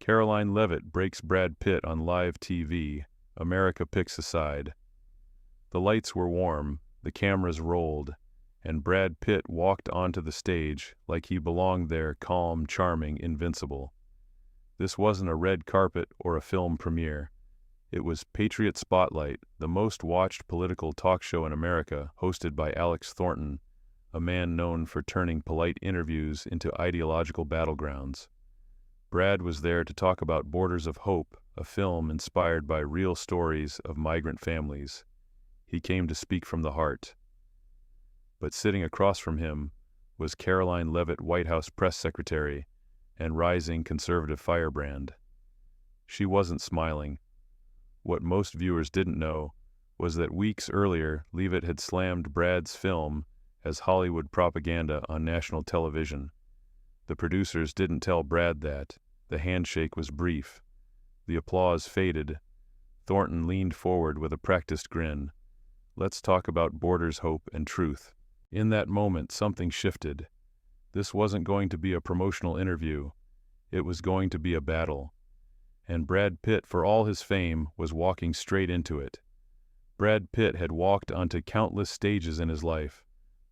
Karoline Leavitt breaks Brad Pitt on live TV. America picks a side. The lights were warm, the cameras rolled, and Brad Pitt walked onto the stage like he belonged there, calm, charming, invincible. This wasn't a red carpet or a film premiere. It was Patriot Spotlight, the most watched political talk show in America, hosted by Alex Thornton, a man known for turning polite interviews into ideological battlegrounds. Brad was there to talk about Borders of Hope, a film inspired by real stories of migrant families. He came to speak from the heart. But sitting across from him was Karoline Leavitt, White House press secretary and rising conservative firebrand. She wasn't smiling. What most viewers didn't know was that weeks earlier, Leavitt had slammed Brad's film as Hollywood propaganda on national television. The producers didn't tell Brad that. The handshake was brief. The applause faded. Thornton leaned forward with a practiced grin. "Let's talk about Borders, Hope, and Truth." In that moment, something shifted. This wasn't going to be a promotional interview. It was going to be a battle. And Brad Pitt, for all his fame, was walking straight into it. Brad Pitt had walked onto countless stages in his life.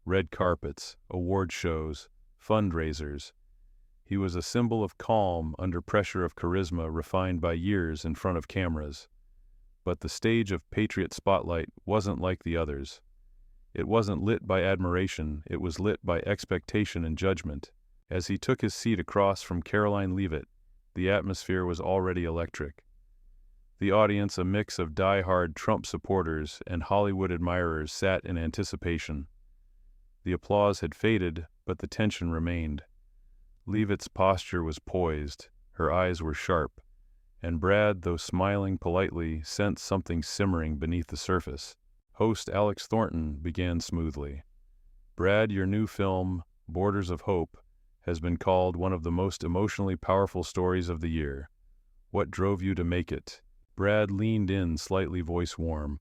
Red carpets, award shows, fundraisers. He was a symbol of calm under pressure, of charisma refined by years in front of cameras. But the stage of Patriot Spotlight wasn't like the others. It wasn't lit by admiration, it was lit by expectation and judgment. As he took his seat across from Karoline Leavitt, the atmosphere was already electric. The audience, a mix of die-hard Trump supporters and Hollywood admirers, sat in anticipation. The applause had faded, but the tension remained. Leavitt's posture was poised, her eyes were sharp, and Brad, though smiling politely, sensed something simmering beneath the surface. Host Alex Thornton began smoothly. "Brad, your new film, Borders of Hope, has been called one of the most emotionally powerful stories of the year. What drove you to make it?" Brad leaned in, slightly voice warm.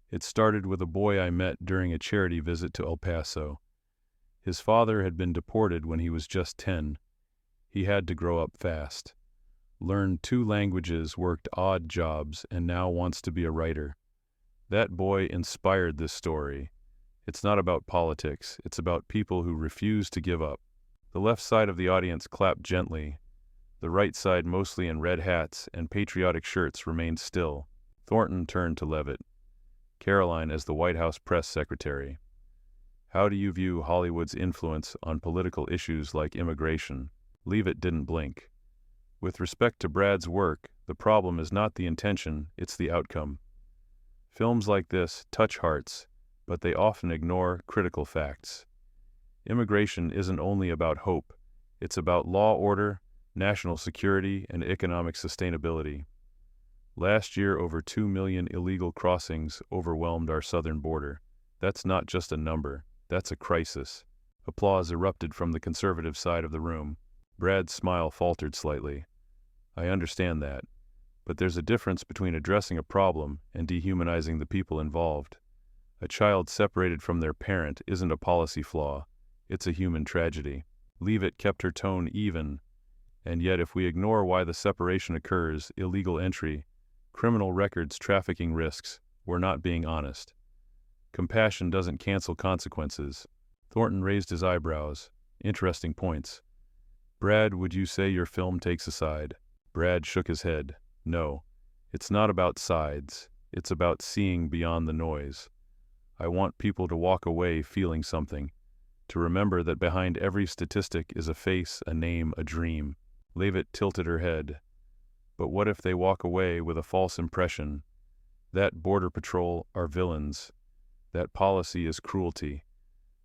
"It started with a boy I met during a charity visit to El Paso. His father had been deported when he was just 10. He had to grow up fast. Learned 2 languages, worked odd jobs, and now wants to be a writer. That boy inspired this story. It's not about politics, it's about people who refuse to give up." The left side of the audience clapped gently. The right side, mostly in red hats and patriotic shirts, remained still. Thornton turned to Leavitt. "Karoline, as the White House press secretary, how do you view Hollywood's influence on political issues like immigration?" Leavitt didn't blink. "With respect to Brad's work, the problem is not the intention, it's the outcome. Films like this touch hearts, but they often ignore critical facts. Immigration isn't only about hope, it's about law, order, national security, and economic sustainability. Last year, over 2 million illegal crossings overwhelmed our southern border. That's not just a number, that's a crisis." Applause erupted from the conservative side of the room. Brad's smile faltered slightly. "I understand that, but there's a difference between addressing a problem and dehumanizing the people involved. A child separated from their parent isn't a policy flaw, it's a human tragedy." Leavitt kept her tone even. "And yet, if we ignore why the separation occurs, illegal entry, criminal records, trafficking risks, we're not being honest. Compassion doesn't cancel consequences." Thornton raised his eyebrows. "Interesting points. Brad, would you say your film takes a side?" Brad shook his head. "No, it's not about sides. It's about seeing beyond the noise. I want people to walk away feeling something, to remember that behind every statistic is a face, a name, a dream." Leavitt tilted her head. "But what if they walk away with a false impression? That Border Patrol are villains, that policy is cruelty,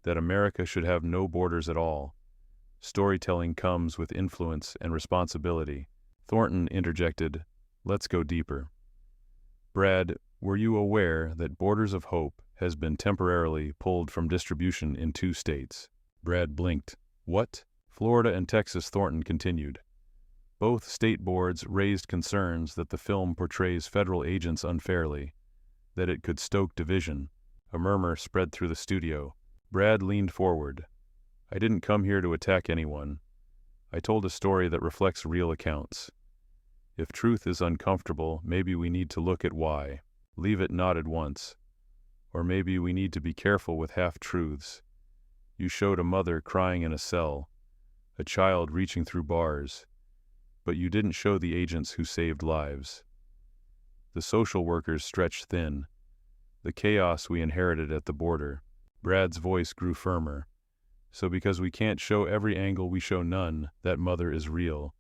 that America should have no borders at all. Storytelling comes with influence and responsibility." Thornton interjected, "Let's go deeper. Brad, were you aware that Borders of Hope has been temporarily pulled from distribution in 2 states?" Brad blinked. "What?" "Florida and Texas," Thornton continued. "Both state boards raised concerns that the film portrays federal agents unfairly, that it could stoke division." A murmur spread through the studio. Brad leaned forward. "I didn't come here to attack anyone. I told a story that reflects real accounts. If truth is uncomfortable, maybe we need to look at why. Leavitt nodded once. Or maybe we need to be careful with half-truths. You showed a mother crying in a cell, a child reaching through bars, but you didn't show the agents who saved lives. The social workers stretched thin. The chaos we inherited at the border. Brad's voice grew firmer. So because we can't show every angle, we show none. That mother is real.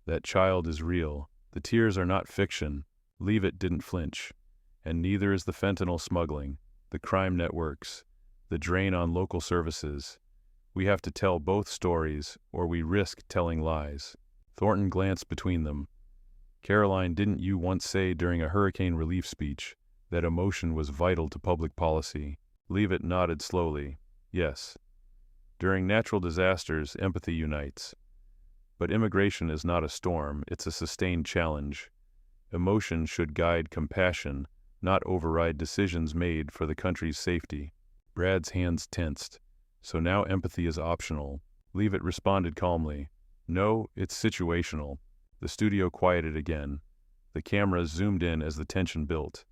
That child is real. The tears are not fiction. Leavitt didn't flinch. And neither is the fentanyl smuggling, the crime networks, the drain on local services. We have to tell both stories, or we risk telling lies. Thornton glanced between them. Karoline, didn't you once say during a hurricane relief speech that emotion was vital to public policy? Leavitt nodded slowly. Yes. During natural disasters, empathy unites. But immigration is not a storm, it's a sustained challenge. Emotion should guide compassion, not override decisions made for the country's safety. Brad's hands tensed. So now empathy is optional. Leavitt responded calmly. No, it's situational. The studio quieted again. The cameras zoomed in as the tension built.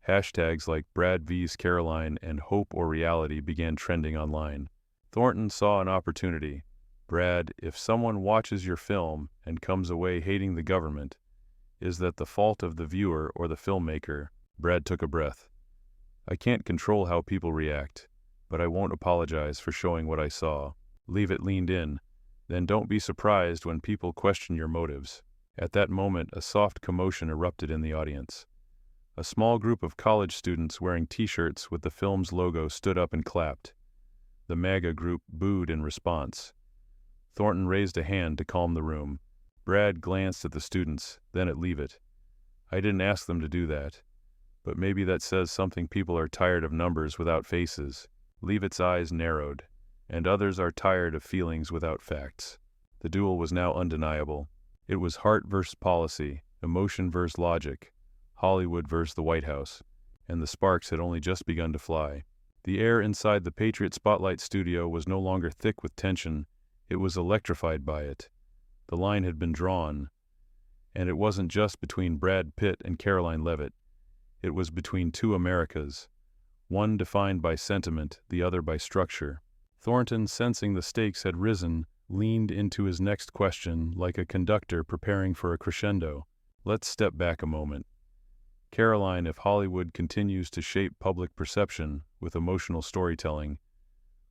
Hashtags like Brad vs. Karoline and Hope or Reality began trending online. Thornton saw an opportunity. Brad, if someone watches your film and comes away hating the government, is that the fault of the viewer or the filmmaker? Brad took a breath. I can't control how people react, but I won't apologize for showing what I saw. Leavitt leaned in. Then don't be surprised when people question your motives. At that moment, a soft commotion erupted in the audience. A small group of college students wearing t-shirts with the film's logo stood up and clapped. The MAGA group booed in response. Thornton raised a hand to calm the room. Brad glanced at the students, then at Leavitt. I didn't ask them to do that. But maybe that says something. People are tired of numbers without faces. Leavitt's eyes narrowed. And others are tired of feelings without facts. The duel was now undeniable. It was heart versus policy, emotion versus logic, Hollywood versus the White House, and the sparks had only just begun to fly. The air inside the Patriot Spotlight studio was no longer thick with tension, it was electrified by it. The line had been drawn, and it wasn't just between Brad Pitt and Karoline Leavitt. It was between two Americas, one defined by sentiment, the other by structure. Thornton, sensing the stakes had risen, leaned into his next question like a conductor preparing for a crescendo. Let's step back a moment. Karoline, if Hollywood continues to shape public perception with emotional storytelling,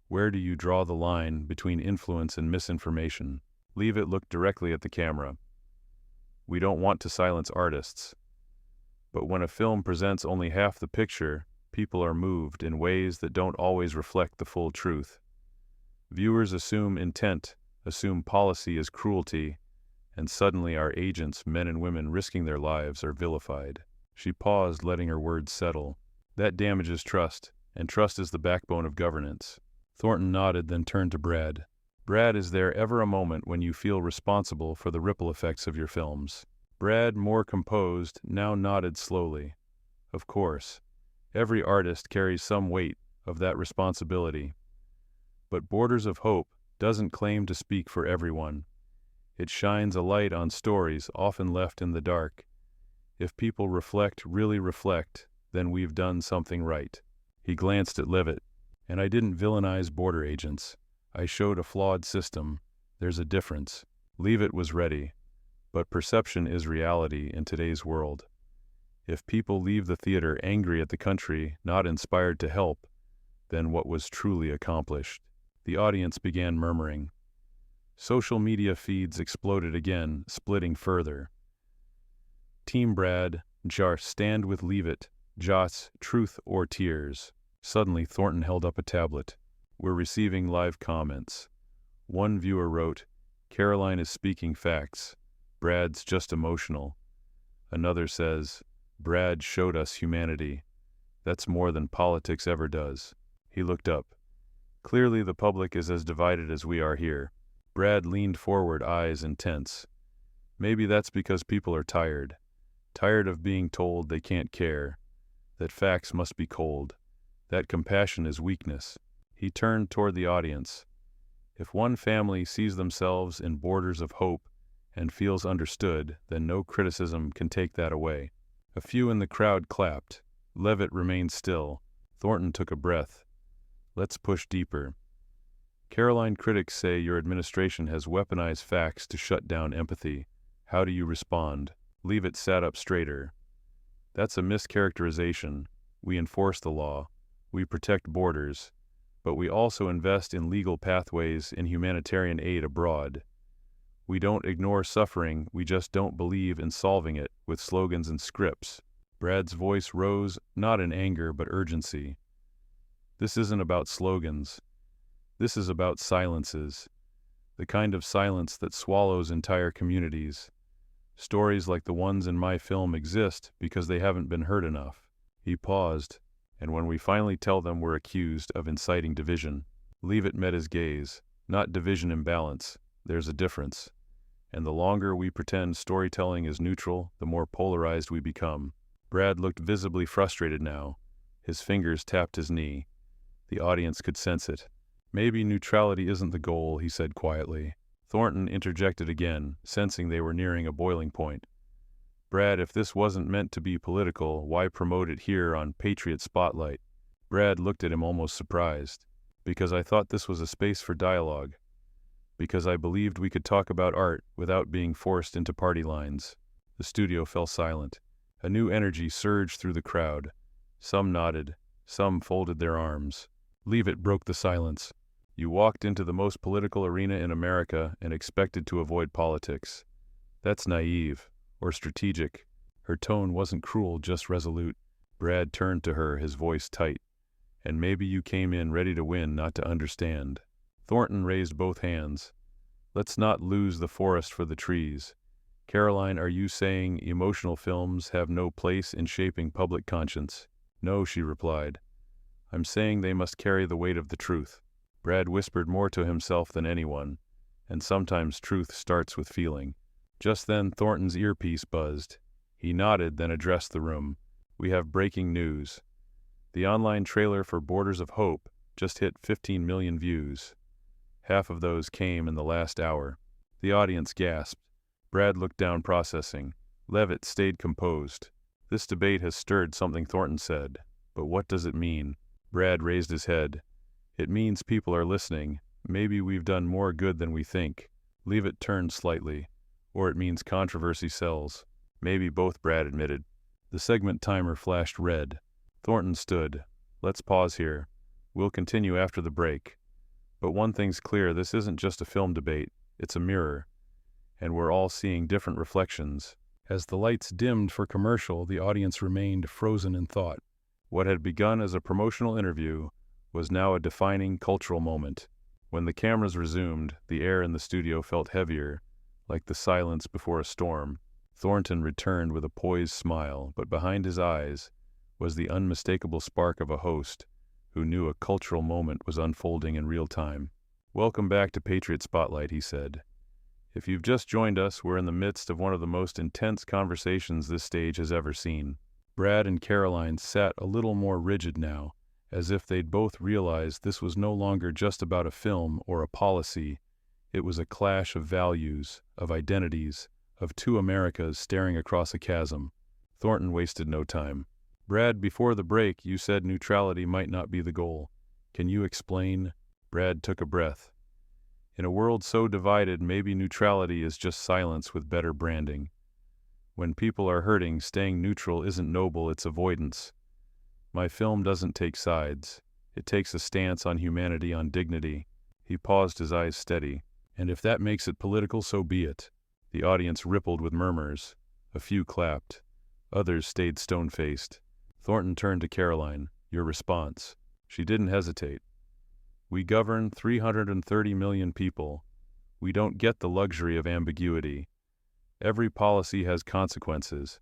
where do you draw the line between influence and misinformation? Leavitt looked directly at the camera. We don't want to silence artists. But when a film presents only half the picture, people are moved in ways that don't always reflect the full truth. Viewers assume intent, assume policy is cruelty, and suddenly our agents, men and women risking their lives, are vilified. She paused, letting her words settle. That damages trust, and trust is the backbone of governance. Thornton nodded, then turned to Brad. Brad, is there ever a moment when you feel responsible for the ripple effects of your films? Brad, more composed, now nodded slowly. Of course. Every artist carries some weight of that responsibility. But Borders of Hope doesn't claim to speak for everyone. It shines a light on stories often left in the dark. If people reflect, really reflect, then we've done something right. He glanced at Leavitt. And I didn't villainize border agents. I showed a flawed system. There's a difference. Leavitt was ready. But perception is reality in today's world. If people leave the theater angry at the country, not inspired to help, then what was truly accomplished? The audience began murmuring. Social media feeds exploded again, splitting further. Team Brad, Josh, stand with Leavitt, Joss, truth or tears. Suddenly Thornton held up a tablet. We're receiving live comments. One viewer wrote, Karoline is speaking facts. Brad's just emotional. Another says, Brad showed us humanity. That's more than politics ever does. He looked up. Clearly the public is as divided as we are here. Brad leaned forward, eyes intense. Maybe that's because people are tired. Tired of being told they can't care. That facts must be cold. That compassion is weakness. He turned toward the audience. If one family sees themselves in Borders of Hope and feels understood, then no criticism can take that away. A few in the crowd clapped. Leavitt remained still. Thornton took a breath. Let's push deeper. Karoline, critics say your administration has weaponized facts to shut down empathy. How do you respond? Leavitt sat up straighter. That's a mischaracterization. We enforce the law. We protect borders. But we also invest in legal pathways and humanitarian aid abroad. We don't ignore suffering, we just don't believe in solving it with slogans and scripts. Brad's voice rose, not in anger but urgency. This isn't about slogans. This is about silences. The kind of silence that swallows entire communities. Stories like the ones in my film exist because they haven't been heard enough. He paused, and when we finally tell them we're accused of inciting division. Leavitt met his gaze. Not division imbalance. There's a difference. And the longer we pretend storytelling is neutral, the more polarized we become. Brad looked visibly frustrated now. His fingers tapped his knee. The audience could sense it. Maybe neutrality isn't the goal, he said quietly. Thornton interjected again, sensing they were nearing a boiling point. Brad, if this wasn't meant to be political, why promote it here on Patriot Spotlight? Brad looked at him almost surprised. Because I thought this was a space for dialogue. Because I believed we could talk about art without being forced into party lines. The studio fell silent. A new energy surged through the crowd. Some nodded. Some folded their arms. Leavitt broke the silence. You walked into the most political arena in America and expected to avoid politics. That's naive. Or strategic. Her tone wasn't cruel, just resolute. Brad turned to her, his voice tight. And maybe you came in ready to win, not to understand. Thornton raised both hands. Let's not lose the forest for the trees. Karoline, are you saying emotional films have no place in shaping public conscience? No, she replied. I'm saying they must carry the weight of the truth. Brad whispered more to himself than anyone, and sometimes truth starts with feeling. Just then Thornton's earpiece buzzed. He nodded, then addressed the room. We have breaking news. The online trailer for Borders of Hope just hit 15 million views. Half of those came in the last hour. The audience gasped. Brad looked down, processing. Leavitt stayed composed. This debate has stirred something, Thornton said. But what does it mean? Brad raised his head. It means people are listening. Maybe we've done more good than we think. Leavitt turned slightly. Or it means controversy sells. Maybe both, Brad admitted. The segment timer flashed red. Thornton stood. Let's pause here. We'll continue after the break. But one thing's clear, this isn't just a film debate. It's a mirror. And we're all seeing different reflections. As the lights dimmed for commercial, the audience remained frozen in thought. What had begun as a promotional interview was now a defining cultural moment. When the cameras resumed, the air in the studio felt heavier, like the silence before a storm. Thornton returned with a poised smile, but behind his eyes was the unmistakable spark of a host who knew a cultural moment was unfolding in real time. Welcome back to Patriot Spotlight, he said. If you've just joined us, we're in the midst of one of the most intense conversations this stage has ever seen. Brad and Karoline sat a little more rigid now, as if they'd both realized this was no longer just about a film or a policy. It was a clash of values, of identities, of two Americas staring across a chasm. Thornton wasted no time. Brad, before the break, you said neutrality might not be the goal. Can you explain? Brad took a breath. In a world so divided, maybe neutrality is just silence with better branding. When people are hurting, staying neutral isn't noble, it's avoidance. My film doesn't take sides. It takes a stance on humanity, on dignity. He paused, his eyes steady. And if that makes it political, so be it. The audience rippled with murmurs. A few clapped. Others stayed stone-faced. Thornton turned to Karoline. Your response. She didn't hesitate. We govern 330 million people. We don't get the luxury of ambiguity. Every policy has consequences.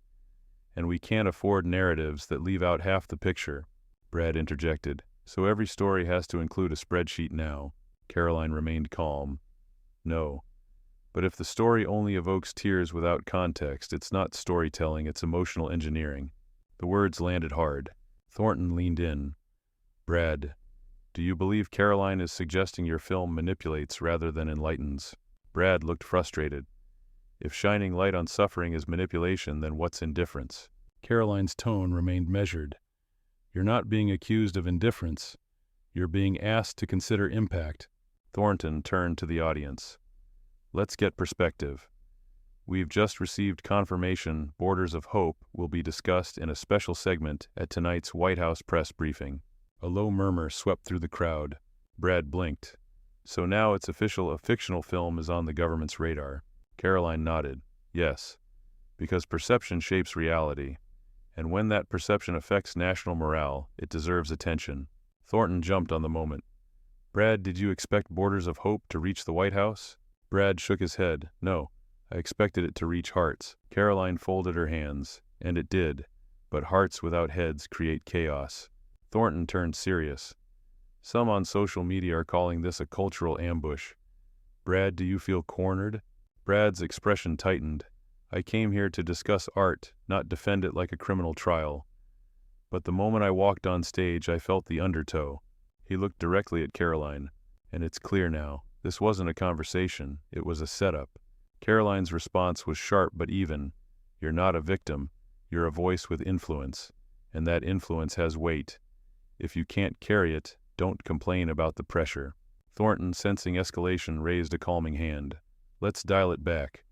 And we can't afford narratives that leave out half the picture. Brad interjected. So every story has to include a spreadsheet now. Karoline remained calm. No. But if the story only evokes tears without context, it's not storytelling, it's emotional engineering. The words landed hard. Thornton leaned in. Brad, do you believe Karoline is suggesting your film manipulates rather than enlightens? Brad looked frustrated. If shining light on suffering is manipulation, then what's indifference? Karoline's tone remained measured. You're not being accused of indifference. You're being asked to consider impact. Thornton turned to the audience. Let's get perspective. We've just received confirmation Borders of Hope will be discussed in a special segment at tonight's White House press briefing. A low murmur swept through the crowd. Brad blinked. So now it's official, a fictional film is on the government's radar. Karoline nodded. Yes, because perception shapes reality. And when that perception affects national morale, it deserves attention. Thornton jumped on the moment. Brad, did you expect Borders of Hope to reach the White House? Brad shook his head. No, I expected it to reach hearts. Karoline folded her hands. And it did. But hearts without heads create chaos. Thornton turned serious. Some on social media are calling this a cultural ambush. Brad, do you feel cornered? Brad's expression tightened. I came here to discuss art, not defend it like a criminal trial. But the moment I walked on stage, I felt the undertow. He looked directly at Karoline. And it's clear now. This wasn't a conversation. It was a setup. Karoline's response was sharp but even. You're not a victim. You're a voice with influence. And that influence has weight. If you can't carry it, don't complain about the pressure. Thornton, sensing escalation, raised a calming hand. Let's dial it back.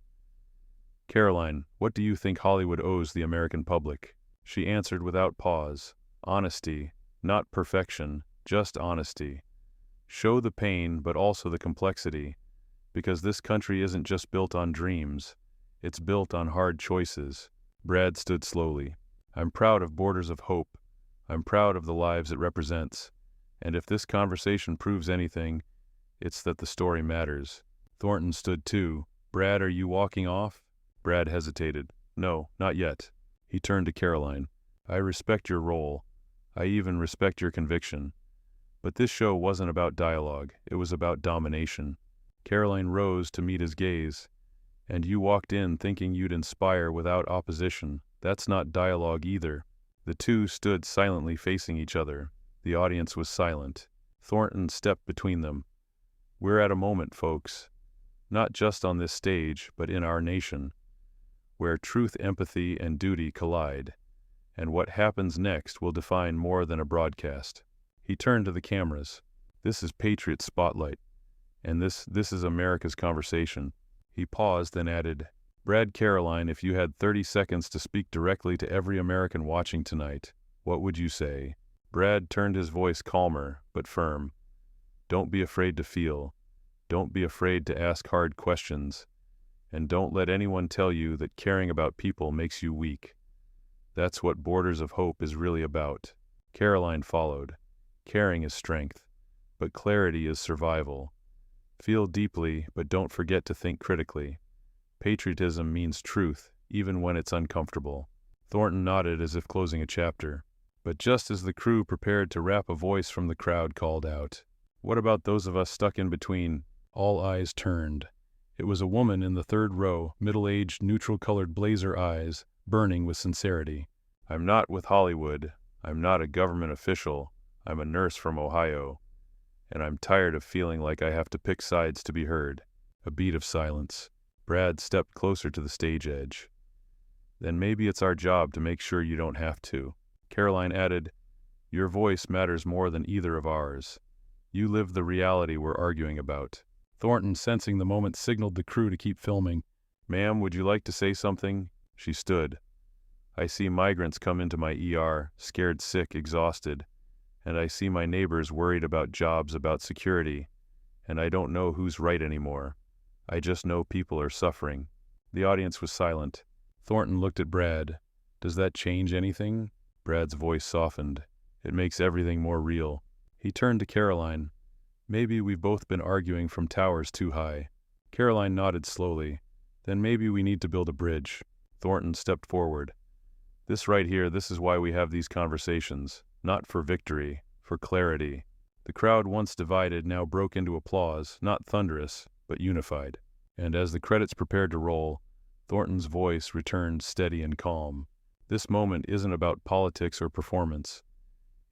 Karoline, what do you think Hollywood owes the American public? She answered without pause. Honesty, not perfection, just honesty. Show the pain, but also the complexity. Because this country isn't just built on dreams. It's built on hard choices. Brad stood slowly. I'm proud of Borders of Hope. I'm proud of the lives it represents. And if this conversation proves anything, it's that the story matters. Thornton stood too. Brad, are you walking off? Brad hesitated. No, not yet. He turned to Karoline. I respect your role. I even respect your conviction. But this show wasn't about dialogue. It was about domination. Karoline rose to meet his gaze. And you walked in thinking you'd inspire without opposition. That's not dialogue either. The two stood silently facing each other. The audience was silent. Thornton stepped between them. We're at a moment, folks. Not just on this stage, but in our nation. Where truth, empathy, and duty collide, and what happens next will define more than a broadcast. He turned to the cameras. This is Patriot Spotlight, and this is America's conversation. He paused, then added, Brad, Karoline, if you had 30 seconds to speak directly to every American watching tonight, what would you say? Brad turned his voice calmer, but firm. Don't be afraid to feel. Don't be afraid to ask hard questions. And don't let anyone tell you that caring about people makes you weak. That's what Borders of Hope is really about. Karoline followed. Caring is strength, but clarity is survival. Feel deeply, but don't forget to think critically. Patriotism means truth, even when it's uncomfortable. Thornton nodded as if closing a chapter. But just as the crew prepared to wrap, a voice from the crowd called out, What about those of us stuck in between? All eyes turned. It was a woman in the third row, middle-aged, neutral-colored blazer eyes, burning with sincerity. I'm not with Hollywood. I'm not a government official. I'm a nurse from Ohio. And I'm tired of feeling like I have to pick sides to be heard. A beat of silence. Brad stepped closer to the stage edge. Then maybe it's our job to make sure you don't have to. Karoline added, Your voice matters more than either of ours. You live the reality we're arguing about. Thornton, sensing the moment, signaled the crew to keep filming. Ma'am, would you like to say something? She stood. I see migrants come into my ER, scared, sick, exhausted. And I see my neighbors worried about jobs, about security. And I don't know who's right anymore. I just know people are suffering. The audience was silent. Thornton looked at Brad. Does that change anything? Brad's voice softened. It makes everything more real. He turned to Karoline. Maybe we've both been arguing from towers too high. Karoline nodded slowly. Then maybe we need to build a bridge. Thornton stepped forward. This right here, this is why we have these conversations. Not for victory, for clarity. The crowd, once divided, now broke into applause, not thunderous, but unified. And as the credits prepared to roll, Thornton's voice returned steady and calm. This moment isn't about politics or performance.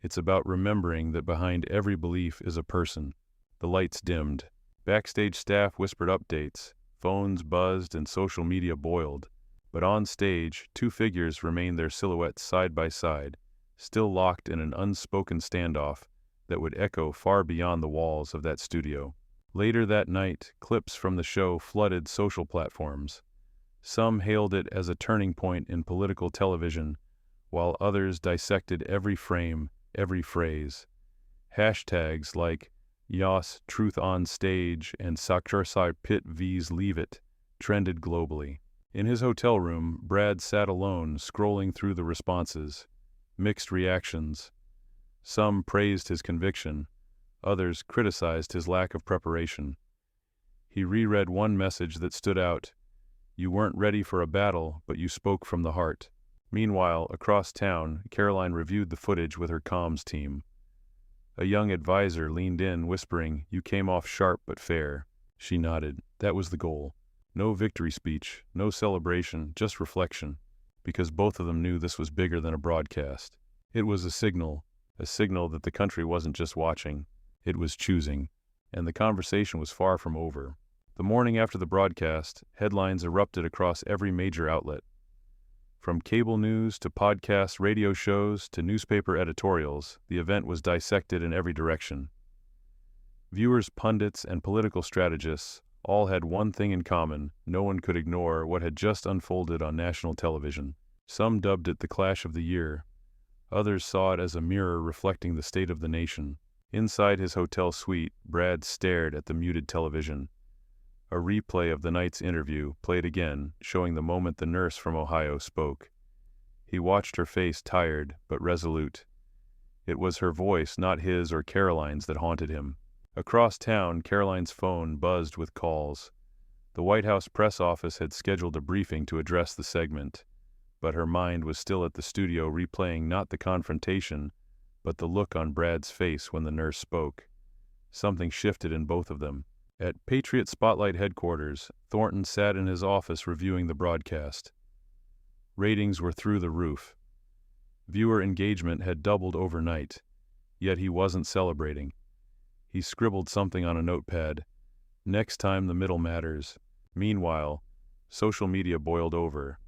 It's about remembering that behind every belief is a person. The lights dimmed. Backstage staff whispered updates. Phones buzzed and social media boiled. But on stage, two figures remained their silhouettes side by side, still locked in an unspoken standoff that would echo far beyond the walls of that studio. Later that night, clips from the show flooded social platforms. Some hailed it as a turning point in political television, while others dissected every frame, every phrase. Hashtags like Yas Truth on Stage and Karoline Pitt vs. Leavitt trended globally. In his hotel room, Brad sat alone, scrolling through the responses. Mixed reactions. Some praised his conviction, others criticized his lack of preparation. He reread one message that stood out. You weren't ready for a battle, but you spoke from the heart. Meanwhile, across town, Karoline reviewed the footage with her comms team. A young advisor leaned in, whispering, "You came off sharp but fair." She nodded. That was the goal. No victory speech, no celebration, just reflection, because both of them knew this was bigger than a broadcast. It was a signal that the country wasn't just watching, it was choosing, and the conversation was far from over. The morning after the broadcast, headlines erupted across every major outlet. From cable news to podcasts, radio shows to newspaper editorials, the event was dissected in every direction. Viewers, pundits, and political strategists all had one thing in common: no one could ignore what had just unfolded on national television. Some dubbed it the clash of the year. Others saw it as a mirror reflecting the state of the nation. Inside his hotel suite, Brad stared at the muted television. A replay of the night's interview played again, showing the moment the nurse from Ohio spoke. He watched her face, tired but resolute. It was her voice, not his or Karoline's, that haunted him. Across town, Karoline's phone buzzed with calls. The White House press office had scheduled a briefing to address the segment, but her mind was still at the studio, replaying not the confrontation, but the look on Brad's face when the nurse spoke. Something shifted in both of them. At Patriot Spotlight headquarters, Thornton sat in his office reviewing the broadcast. Ratings were through the roof. Viewer engagement had doubled overnight, yet he wasn't celebrating. He scribbled something on a notepad. Next time the middle matters. Meanwhile, social media boiled over.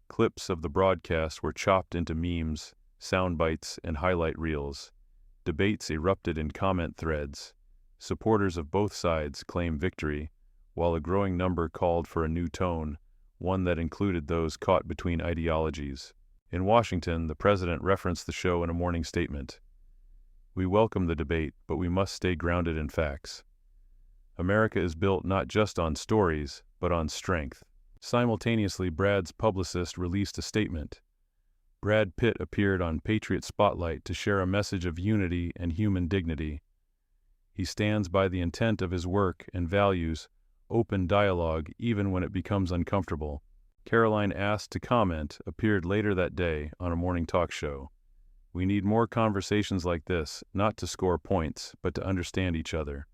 Clips of the broadcast were chopped into memes, sound bites, and highlight reels. Debates erupted in comment threads. Supporters of both sides claimed victory, while a growing number called for a new tone, one that included those caught between ideologies. In Washington, the president referenced the show in a morning statement. "We welcome the debate, but we must stay grounded in facts. America is built not just on stories, but on strength." Simultaneously, Brad's publicist released a statement. Brad Pitt appeared on Patriot Spotlight to share a message of unity and human dignity. He stands by the intent of his work and values open dialogue even when it becomes uncomfortable. Karoline, asked to comment, appeared later that day on a morning talk show. "We need more conversations like this, not to score points, but to understand each other.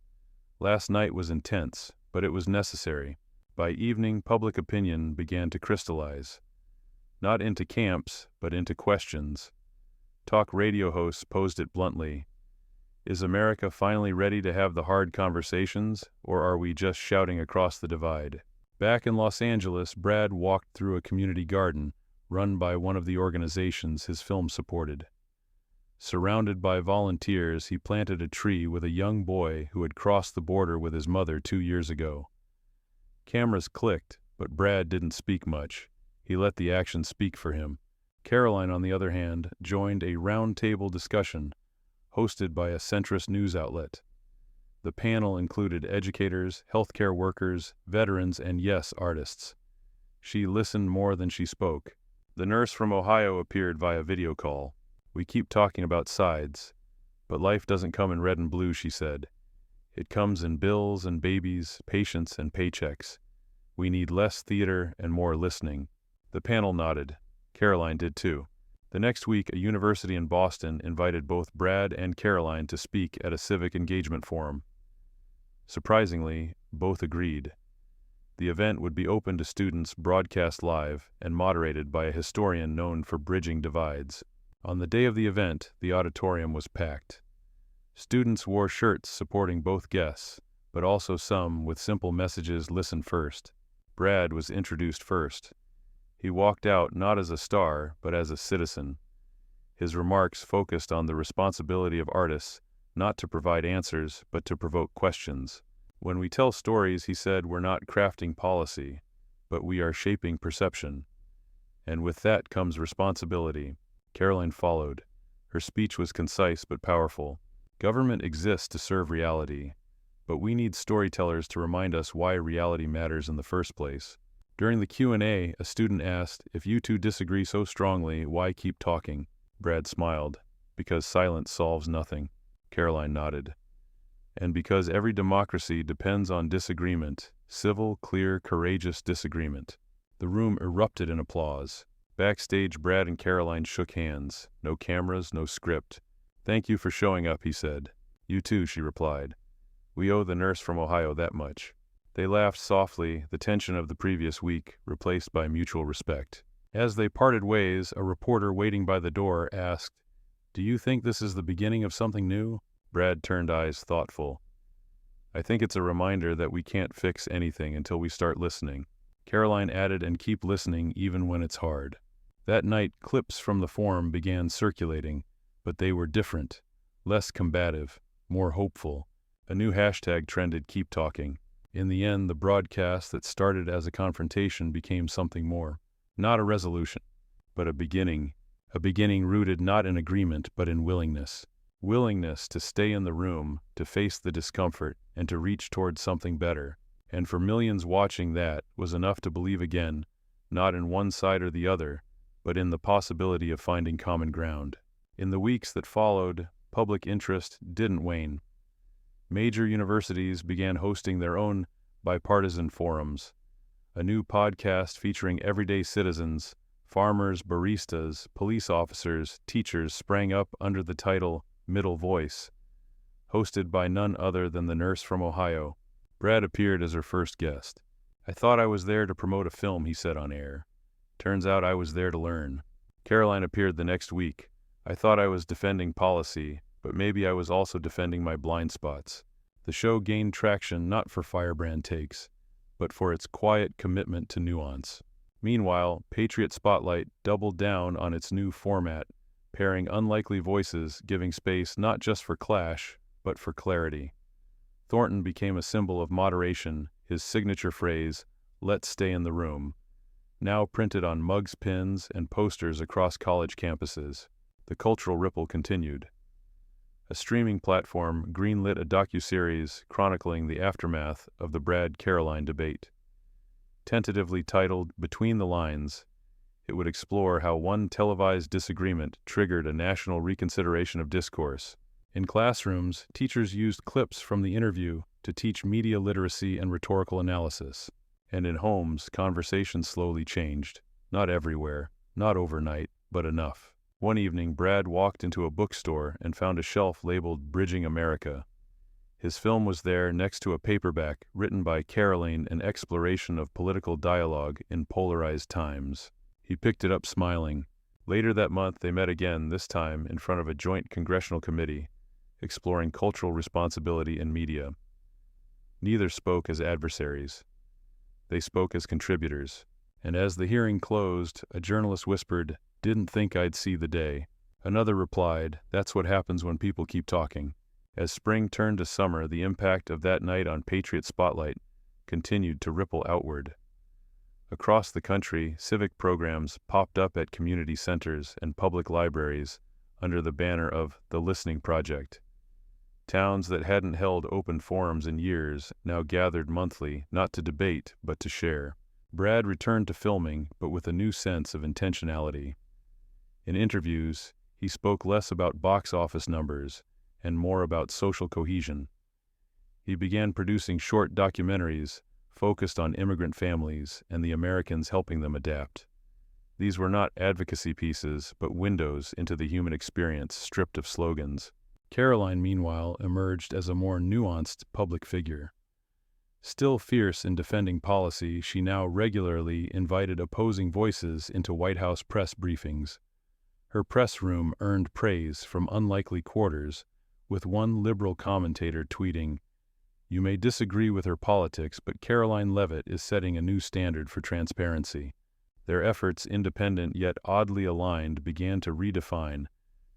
Last night was intense, but it was necessary." By evening, public opinion began to crystallize. Not into camps, but into questions. Talk radio hosts posed it bluntly. Is America finally ready to have the hard conversations, or are we just shouting across the divide? Back in Los Angeles, Brad walked through a community garden run by one of the organizations his film supported. Surrounded by volunteers, he planted a tree with a young boy who had crossed the border with his mother 2 years ago. Cameras clicked, but Brad didn't speak much. He let the action speak for him. Karoline, on the other hand, joined a round-table discussion hosted by a centrist news outlet. The panel included educators, healthcare workers, veterans, and yes, artists. She listened more than she spoke. The nurse from Ohio appeared via video call. "We keep talking about sides, but life doesn't come in red and blue," she said. "It comes in bills and babies, patients and paychecks. We need less theater and more listening." The panel nodded. Karoline did too. The next week, a university in Boston invited both Brad and Karoline to speak at a civic engagement forum. Surprisingly, both agreed. The event would be open to students, broadcast live, and moderated by a historian known for bridging divides. On the day of the event, the auditorium was packed. Students wore shirts supporting both guests, but also some with simple messages: listen first. Brad was introduced first. He walked out not as a star, but as a citizen. His remarks focused on the responsibility of artists, not to provide answers, but to provoke questions. When we tell stories, he said, we're not crafting policy, but we are shaping perception. And with that comes responsibility. Karoline followed. Her speech was concise but powerful. Government exists to serve reality, but we need storytellers to remind us why reality matters in the first place. During the Q&A, a student asked, if you two disagree so strongly, why keep talking? Brad smiled. Because silence solves nothing. Karoline nodded. And because every democracy depends on disagreement, civil, clear, courageous disagreement. The room erupted in applause. Backstage, Brad and Karoline shook hands. No cameras, no script. Thank you for showing up, he said. You too, she replied. We owe the nurse from Ohio that much. They laughed softly, the tension of the previous week replaced by mutual respect. As they parted ways, a reporter waiting by the door asked, do you think this is the beginning of something new? Brad turned eyes thoughtful. I think it's a reminder that we can't fix anything until we start listening. Karoline added, and keep listening even when it's hard. That night, clips from the forum began circulating, but they were different, less combative, more hopeful. A new hashtag trended, keep talking. In the end, the broadcast that started as a confrontation became something more. Not a resolution, but a beginning rooted not in agreement but in willingness. Willingness to stay in the room, to face the discomfort, and to reach towards something better. And for millions watching, that was enough to believe again, not in one side or the other, but in the possibility of finding common ground. In the weeks that followed, public interest didn't wane. Major universities began hosting their own bipartisan forums. A new podcast featuring everyday citizens, farmers, baristas, police officers, teachers sprang up under the title Middle Voice, hosted by none other than the nurse from Ohio. Brad appeared as her first guest. I thought I was there to promote a film, he said on air. Turns out I was there to learn. Karoline appeared the next week. I thought I was defending policy, but maybe I was also defending my blind spots. The show gained traction not for firebrand takes, but for its quiet commitment to nuance. Meanwhile, Patriot Spotlight doubled down on its new format, pairing unlikely voices, giving space not just for clash, but for clarity. Thornton became a symbol of moderation, his signature phrase, let's stay in the room, now printed on mugs, pins, and posters across college campuses. The cultural ripple continued. A streaming platform greenlit a docuseries chronicling the aftermath of the Brad-Karoline debate. Tentatively titled Between the Lines, it would explore how one televised disagreement triggered a national reconsideration of discourse. In classrooms, teachers used clips from the interview to teach media literacy and rhetorical analysis. And in homes, conversations slowly changed. Not everywhere, not overnight, but enough. One evening, Brad walked into a bookstore and found a shelf labeled Bridging America. His film was there next to a paperback written by Karoline, an exploration of political dialogue in polarized times. He picked it up smiling. Later that month, they met again, this time in front of a joint congressional committee, exploring cultural responsibility in media. Neither spoke as adversaries. They spoke as contributors. And as the hearing closed, a journalist whispered, "Didn't think I'd see the day." Another replied, "That's what happens when people keep talking." As spring turned to summer, the impact of that night on Patriot Spotlight continued to ripple outward. Across the country, civic programs popped up at community centers and public libraries under the banner of the Listening Project. Towns that hadn't held open forums in years now gathered monthly, not to debate, but to share. Brad returned to filming, but with a new sense of intentionality. In interviews, he spoke less about box office numbers and more about social cohesion. He began producing short documentaries focused on immigrant families and the Americans helping them adapt. These were not advocacy pieces, but windows into the human experience stripped of slogans. Karoline, meanwhile, emerged as a more nuanced public figure. Still fierce in defending policy, she now regularly invited opposing voices into White House press briefings. Her press room earned praise from unlikely quarters, with one liberal commentator tweeting, You may disagree with her politics, but Karoline Leavitt is setting a new standard for transparency. Their efforts, independent yet oddly aligned, began to redefine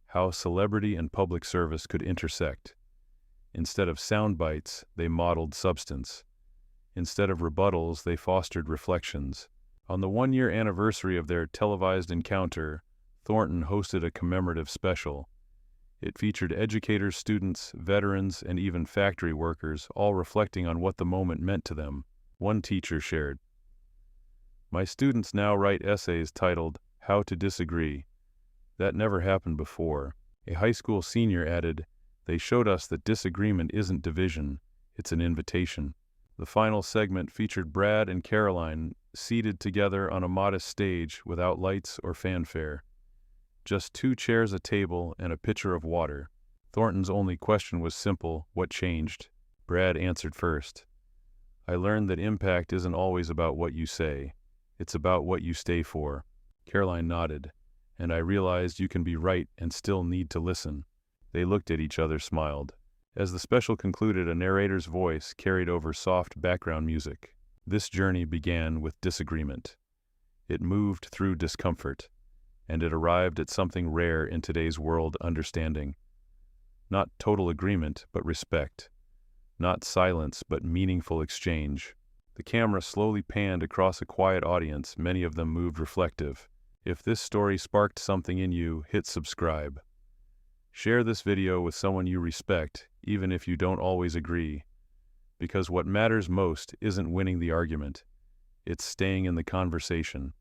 how celebrity and public service could intersect. Instead of sound bites, they modeled substance. Instead of rebuttals, they fostered reflections. On the one-year anniversary of their televised encounter, Thornton hosted a commemorative special. It featured educators, students, veterans, and even factory workers, all reflecting on what the moment meant to them. One teacher shared, "My students now write essays titled, 'How to Disagree.' That never happened before." A high school senior added, "They showed us that disagreement isn't division, it's an invitation." The final segment featured Brad and Karoline seated together on a modest stage without lights or fanfare. Just 2 chairs, a table, and a pitcher of water. Thornton's only question was simple: what changed? Brad answered first. "I learned that impact isn't always about what you say. It's about what you stay for." Karoline nodded. "And I realized you can be right and still need to listen." They looked at each other, smiled. As the special concluded, a narrator's voice carried over soft background music. This journey began with disagreement. It moved through discomfort, and it arrived at something rare in today's world: understanding. Not total agreement, but respect. Not silence, but meaningful exchange. The camera slowly panned across a quiet audience, many of them moved reflective. If this story sparked something in you, hit subscribe. Share this video with someone you respect, even if you don't always agree. Because what matters most isn't winning the argument, it's staying in the conversation.